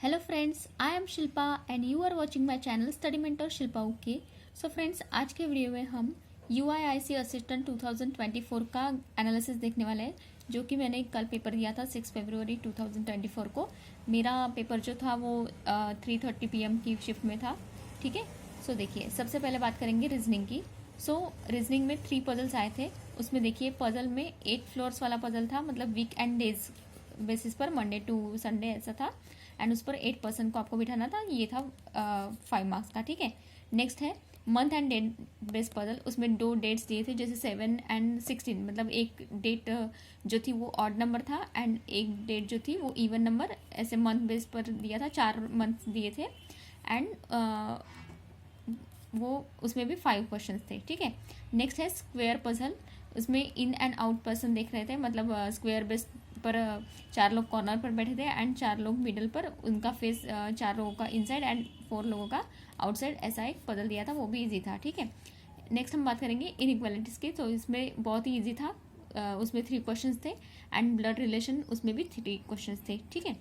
Hello friends, I am Shilpa and you are watching my channel Study Mentor Shilpa okay. So friends, आज के video में हम UIIC assistant 2024 का analysis देखने वाले हैं, जो कि मैंने कल पेपर दिया था 6 फरवरी 2024 को। मेरा पेपर जो था वो 3:30 PM की शिफ्ट में था। ठीक है, सो देखिए, सबसे पहले बात करेंगे रीजनिंग की। सो रीजनिंग में 3 पजल्स आए थे। उसमें देखिए, पजल में 8 फ्लोर्स वाला पजल था, मतलब वीक एंड डेज बेसिस पर, मंडे टू संडे ऐसा था, एंड उस पर 8% को आपको बिठाना था। ये था 5 मार्क्स का। ठीक है, नेक्स्ट है month end date based puzzle. उसमें 2 डेट्स दिए थे, जैसे 7 एंड 16, मतलब एक डेट जो थी वो ऑड नंबर था एंड एक डेट जो थी वो इवन नंबर, ऐसे मंथ बेस पर दिया था। 4 मंथ दिए थे एंड वो उसमें भी 5 क्वेश्चन थे। ठीक है, नेक्स्ट है स्क्वेयर पजल। उसमें इन एंड आउट पर्सन देख रहे थे, मतलब स्क्वेयर बेस पर 4 लोग कॉर्नर पर बैठे थे एंड 4 लोग मिडल पर, उनका फेस 4 लोगों का इनसाइड एंड 4 लोगों का आउटसाइड, ऐसा एक पजल दिया था, वो भी इजी था। ठीक है, नेक्स्ट हम बात करेंगे इनइक्वालिटीज़ की। तो इसमें बहुत ही इजी था। उसमें 3 क्वेश्चंस थे एंड ब्लड रिलेशन, उसमें भी 3 क्वेश्चंस थे। ठीक है,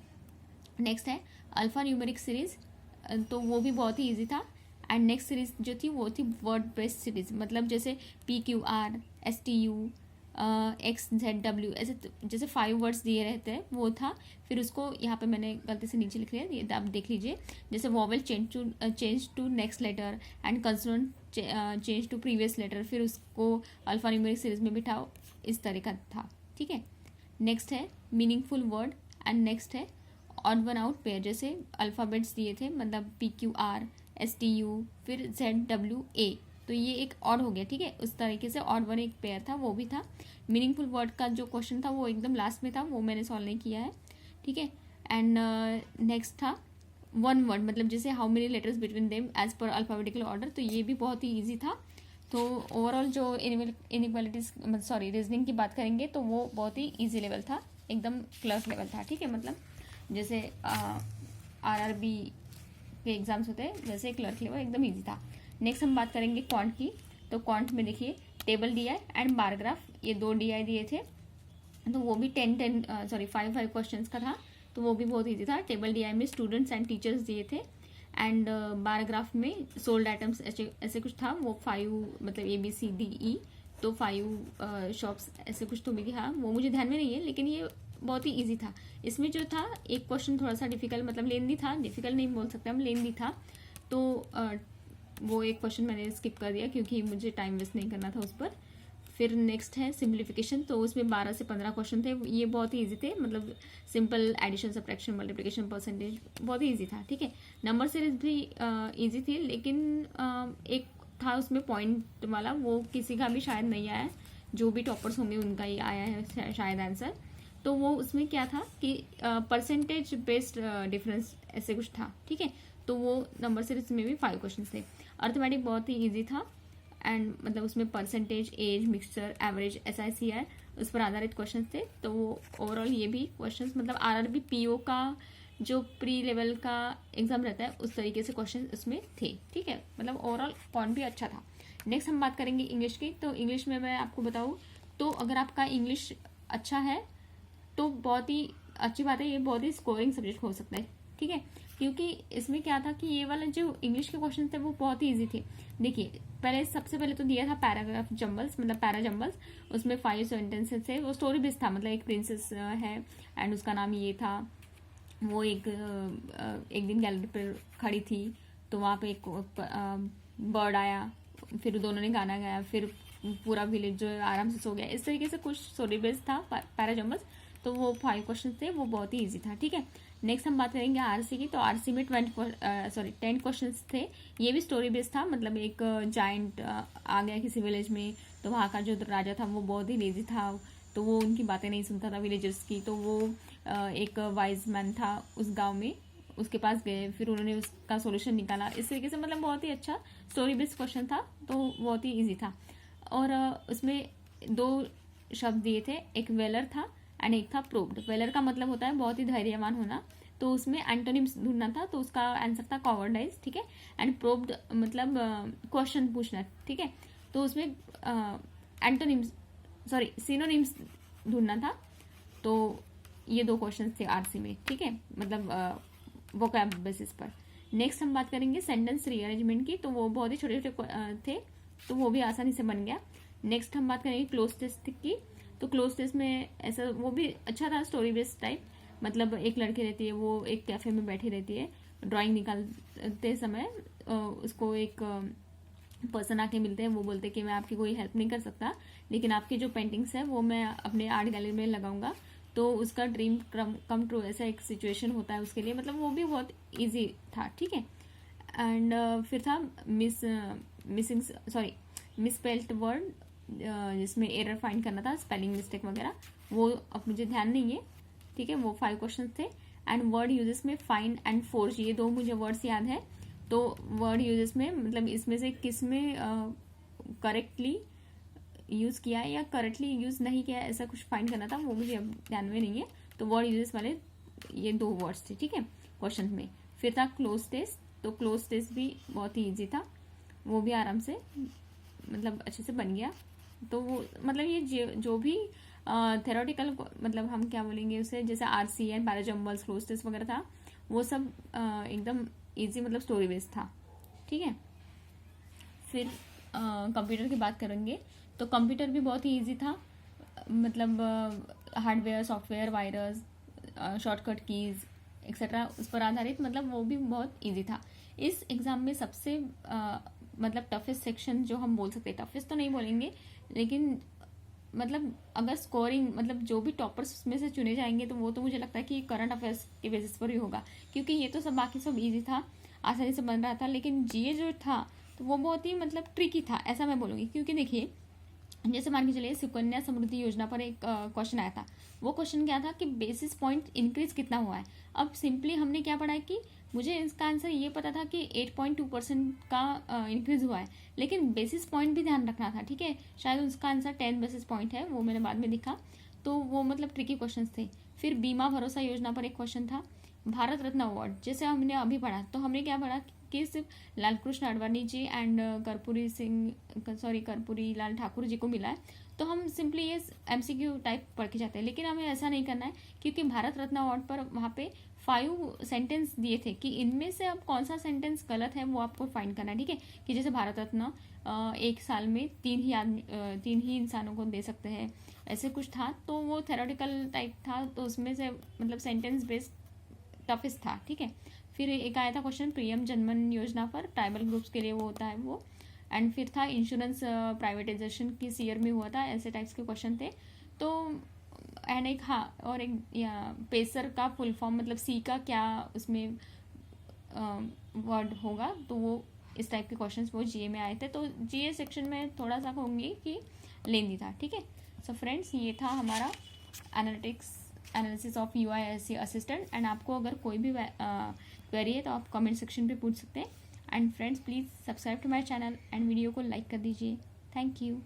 नेक्स्ट है अल्फा न्यूमेरिक सीरीज। तो वो भी बहुत ही इजी था। एंड नेक्स्ट सीरीज जो थी वो थी वर्ड बेस्ड सीरीज, मतलब जैसे PQR STU XZW, ऐसे जैसे 5 वर्ड्स दिए रहते हैं, वो था। फिर उसको यहाँ पे मैंने गलती से नीचे लिख लिया, ये आप देख लीजिए, जैसे vowel change to next letter and consonant change to previous letter, फिर उसको अल्फा न्यूमेरिक सीरीज में बिठाओ, इस तरह का था। ठीक है, नेक्स्ट है मीनिंगफुल वर्ड एंड नेक्स्ट है ऑड वन आउट पेयर, जैसे अल्फ़ाबेट्स दिए थे, मतलब PQR STU फिर ZWA, तो ये एक ऑड हो गया। ठीक है, उस तरीके से ऑड वन एक पेयर था, वो भी था। मीनिंगफुल वर्ड का जो क्वेश्चन था वो एकदम लास्ट में था, वो मैंने सॉल्व नहीं किया है। ठीक है, एंड नेक्स्ट था वन वर्ड, मतलब जैसे how many letters between them as per alphabetical order, तो ये भी बहुत ही ईजी था। तो ओवरऑल जो इनइक्वालिटीज सॉरी रीजनिंग की बात करेंगे तो वो बहुत ही ईजी लेवल था, एकदम क्लर्क लेवल था। ठीक है, मतलब जैसे RRB के एग्जाम्स होते हैं वैसे क्लर्क लेवल एकदम इजी था। नेक्स्ट हम बात करेंगे क्वांट की। तो क्वांट में देखिए table DI and bar graph, ये 2 DI दिए थे, तो वो भी 5 क्वेश्चंस का था, तो वो भी बहुत इजी था। टेबल DI में स्टूडेंट्स एंड टीचर्स दिए थे एंड बार ग्राफ में सोल्ड आइटम्स ऐसे कुछ था, वो 5 मतलब ABCDE, तो 5 शॉप्स ऐसे कुछ तो भी था, वो मुझे ध्यान में नहीं है, लेकिन ये बहुत ही इजी था। इसमें जो था एक क्वेश्चन थोड़ा सा डिफिकल्ट, मतलब लेंदी था, डिफिकल्ट नहीं बोल सकते हम, लेंदी था, तो वो एक क्वेश्चन मैंने स्किप कर दिया क्योंकि मुझे टाइम वेस्ट नहीं करना था उस पर। फिर नेक्स्ट है सिंप्लीफिकेशन, तो उसमें 12 से 15 क्वेश्चन थे, ये बहुत ही इजी थे, मतलब simple addition subtraction multiplication percentage, बहुत ही इजी था। ठीक है, नंबर सीरीज भी इजी थी, लेकिन एक था उसमें पॉइंट वाला, वो किसी का भी शायद नहीं आया, जो भी टॉपर्स होंगे उनका ही आया है शायद आंसर। तो वो उसमें क्या था कि परसेंटेज बेस्ड डिफरेंस ऐसे कुछ था। ठीक है, तो वो नंबर सीरीज में भी 5 क्वेश्चन थे। अर्थमेटिक बहुत ही इजी था एंड मतलब उसमें percentage, age, mixture, average, SICR उस पर आधारित क्वेश्चन थे। तो वो ओवरऑल ये भी क्वेश्चन, मतलब RRB PO का जो प्री लेवल का एग्जाम रहता है उस तरीके से क्वेश्चन उसमें थे। ठीक है, मतलब ओवरऑल पॉइंट भी अच्छा था। नेक्स्ट हम बात करेंगे इंग्लिश की। तो इंग्लिश में मैं आपको बताऊँ तो अगर आपका इंग्लिश अच्छा है तो बहुत ही अच्छी बात है, ये बहुत ही स्कोरिंग सब्जेक्ट हो सकता है। ठीक है, क्योंकि इसमें क्या था कि ये वाला जो इंग्लिश के क्वेश्चन थे वो बहुत ही इजी थे। देखिए, सबसे पहले तो दिया था पैराग्राफ जम्बल्स, मतलब पैरा जम्बल्स, उसमें 5 सेंटेंसेस है, वो स्टोरी बेस्ड था, मतलब एक प्रिंसेस है एंड उसका नाम ये था, वो एक दिन गैलरी पर खड़ी थी, तो वहाँ पे एक बर्ड आया, फिर दोनों ने गाना गाया, फिर पूरा विलेज जो आराम से सो गया, इस तरीके से कुछ स्टोरी बेस्ड था पैरा जम्बल्स। तो वो 5 क्वेश्चन थे, वो बहुत ही इजी था। ठीक है, नेक्स्ट हम बात करेंगे RC की। तो RC में 10 क्वेश्चन थे, ये भी स्टोरी बेस्ड था, मतलब एक जाइंट आ गया किसी विलेज में, तो वहाँ का जो राजा था वो बहुत ही लेजी था, तो वो उनकी बातें नहीं सुनता था विलेजर्स की, तो वो एक वाइज मैन था उस गाँव में, उसके पास गए, फिर उन्होंने उसका सोल्यूशन निकाला, इस तरीके से, मतलब बहुत ही अच्छा स्टोरी बेस्ड क्वेश्चन था, तो बहुत ही ईजी था। और उसमें 2 शब्द दिए थे, एक वेलर था एंड एक था प्रोब्ड। वेलर का मतलब होता है बहुत ही धैर्यवान होना, तो उसमें एंटोनिम्स ढूंढना था, तो उसका आंसर था कॉवर्डाइज। ठीक है, एंड प्रोब्ड मतलब क्वेश्चन पूछना। ठीक है, तो उसमें एंटोनिम्स सिनोनिम्स ढूंढना था, तो ये 2 क्वेश्चन थे RC में। ठीक है, मतलब वोकैब बेसिस पर। नेक्स्ट हम बात करेंगे सेंटेंस रीअरेंजमेंट की, तो वो बहुत ही छोटे छोटे थे, तो वो भी आसानी से बन गया। नेक्स्ट हम बात करेंगे क्लोज टेस्ट की, तो क्लोज टेस्ट में ऐसा वो भी अच्छा था, स्टोरी बेस्ड टाइप। मतलब एक लड़की रहती है, वो एक कैफे में बैठी रहती है, ड्राइंग निकालते समय उसको एक पर्सन आके मिलते हैं, वो बोलते हैं कि मैं आपकी कोई हेल्प नहीं कर सकता, लेकिन आपकी जो पेंटिंग्स है वो मैं अपने आर्ट गैलरी में लगाऊंगा, तो उसका ड्रीम कम ट्रू, ऐसा एक सिचुएशन होता है उसके लिए। मतलब वो भी बहुत इजी था, ठीक है। एंड फिर था मिसस्पेल्ड वर्ड, जिसमें एरर फाइंड करना था, स्पेलिंग मिस्टेक वगैरह, वो अब मुझे ध्यान नहीं है, ठीक है। वो 5 क्वेश्चन थे। एंड वर्ड यूजेस में फाइंड एंड फोर्ज, ये 2 मुझे वर्ड्स याद है। तो वर्ड यूजेस में मतलब इसमें से किस में करेक्टली यूज किया है या करेक्टली यूज नहीं किया है, ऐसा कुछ फाइंड करना था, वो मुझे अब ध्यान में नहीं है। तो वर्ड यूजेस वाले ये 2 वर्ड्स थे, ठीक है, क्वेश्चन में। फिर था क्लोज टेस्ट, तो क्लोज टेस्ट भी बहुत ही ईजी था, वो भी आराम से मतलब अच्छे से बन गया। तो वो मतलब ये जो भी थेरोटिकल मतलब हम क्या बोलेंगे उसे, जैसे RCN, पैराजम्बल्स, क्लोज टेस्ट वगैरह था, वो सब एकदम इजी मतलब स्टोरी बेस्ड था, ठीक है। फिर कंप्यूटर की बात करेंगे, तो कंप्यूटर भी बहुत ही इजी था। मतलब hardware, software, virus, shortcut keys etcetera उस पर आधारित, मतलब वो भी बहुत इजी था। इस एग्जाम में सबसे मतलब टफेस्ट सेक्शन जो हम बोल सकते हैं, टफेस्ट तो नहीं बोलेंगे, लेकिन मतलब अगर स्कोरिंग मतलब जो भी टॉपर्स उसमें से चुने जाएंगे, तो वो तो मुझे लगता है कि करंट अफेयर्स के बेसिस पर ही होगा, क्योंकि ये तो सब बाकी सब इजी था, आसानी से बन रहा था। लेकिन जीए जो था तो वो बहुत ही मतलब ट्रिकी था, ऐसा मैं बोलूँगी। क्योंकि देखिए, जैसे मान के चलिए सुकन्या समृद्धि योजना पर एक क्वेश्चन आया था। वो क्वेश्चन क्या था कि बेसिस पॉइंट इंक्रीज कितना हुआ है। अब सिंपली हमने क्या पढ़ा है कि मुझे इसका आंसर ये पता था कि 8.2% का इंक्रीज हुआ है, लेकिन बेसिस पॉइंट भी ध्यान रखना था, ठीक है। शायद उसका आंसर 10 बेसिस पॉइंट है, वो मैंने बाद में दिखा। तो वो मतलब ट्रिकी क्वेश्चन थे। फिर बीमा भरोसा योजना पर एक क्वेश्चन था। भारत रत्न अवार्ड जैसे हमने अभी पढ़ा, तो हमने क्या पढ़ा कि सिर्फ लाल कृष्ण आडवाणी जी एंड कर्पूरी लाल ठाकुर जी को मिला है। तो हम सिंपली ये MCQ टाइप पढ़ के जाते हैं, लेकिन हमें ऐसा नहीं करना है, क्योंकि भारत रत्न अवार्ड पर वहाँ पे 5 सेंटेंस दिए थे कि इनमें से अब कौन सा सेंटेंस गलत है वो आपको फाइंड करना है, ठीक है। कि जैसे भारत रत्न एक साल में 3 ही इंसानों को दे सकते हैं, ऐसे कुछ था। तो वो थेरोटिकल टाइप था, तो उसमें से मतलब सेंटेंस बेस्ड टफेस्ट था, ठीक है। फिर एक आया था क्वेश्चन पीएम जनमन योजना पर, ट्राइबल ग्रुप्स के लिए वो होता है वो। एंड फिर था इंश्योरेंस प्राइवेटाइजेशन किस ईयर में हुआ था, ऐसे टाइप्स के क्वेश्चन थे। तो एंड एक और एक पेसर का फुल फॉर्म मतलब सी का क्या उसमें वर्ड होगा, तो वो इस टाइप के क्वेश्चंस वो जीए में आए थे। तो जीए सेक्शन में थोड़ा सा कहूँगी कि लेंदी था, ठीक है। सो फ्रेंड्स, ये था हमारा analysis of UISC assistant. And आपको अगर कोई भी क्वेरी है तो आप कमेंट सेक्शन पे पूछ सकते हैं। And friends, please subscribe to my channel and video को लाइक कर दीजिए। Thank you.